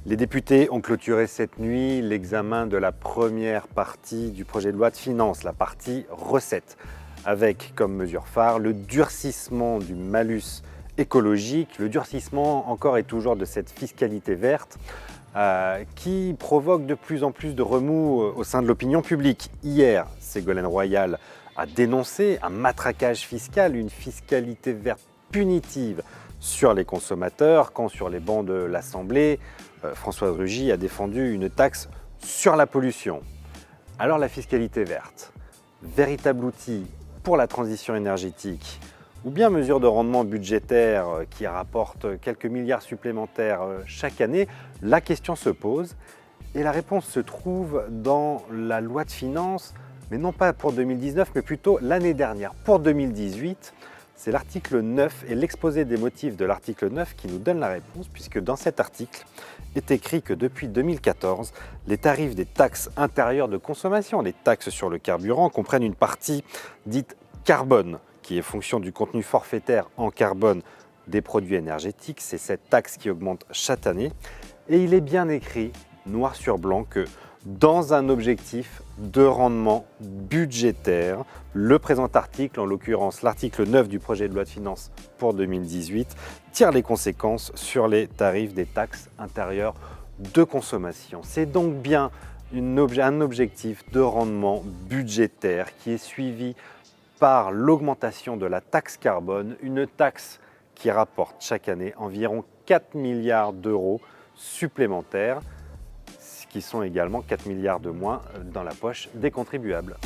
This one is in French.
Les députés ont clôturé cette nuit l'examen de la première partie du projet de loi de finances, la partie recettes, avec comme mesure phare le durcissement du malus écologique, le durcissement encore et toujours de cette fiscalité verte qui provoque de plus en plus de remous au sein de l'opinion publique. Hier, Ségolène Royal a dénoncé un matraquage fiscal, une fiscalité verte punitive sur les consommateurs, quand sur les bancs de l'Assemblée, Françoise Rugy a défendu une taxe sur la pollution. Alors la fiscalité verte, véritable outil pour la transition énergétique, ou bien mesure de rendement budgétaire qui rapporte quelques milliards supplémentaires chaque année, la question se pose et la réponse se trouve dans la loi de finances, mais non pas pour 2019, mais plutôt l'année dernière, pour 2018. C'est l'article 9 et l'exposé des motifs de l'article 9 qui nous donne la réponse, puisque dans cet article est écrit que depuis 2014, les tarifs des taxes intérieures de consommation, les taxes sur le carburant, comprennent une partie dite carbone, qui est fonction du contenu forfaitaire en carbone des produits énergétiques. C'est cette taxe qui augmente chaque année. Et il est bien écrit, noir sur blanc, que dans un objectif de rendement budgétaire, le présent article, en l'occurrence l'article 9 du projet de loi de finances pour 2018, tire les conséquences sur les tarifs des taxes intérieures de consommation. C'est donc bien un objectif de rendement budgétaire qui est suivi par l'augmentation de la taxe carbone, une taxe qui rapporte chaque année environ 4 milliards d'euros supplémentaires, qui sont également 4 milliards de moins dans la poche des contribuables.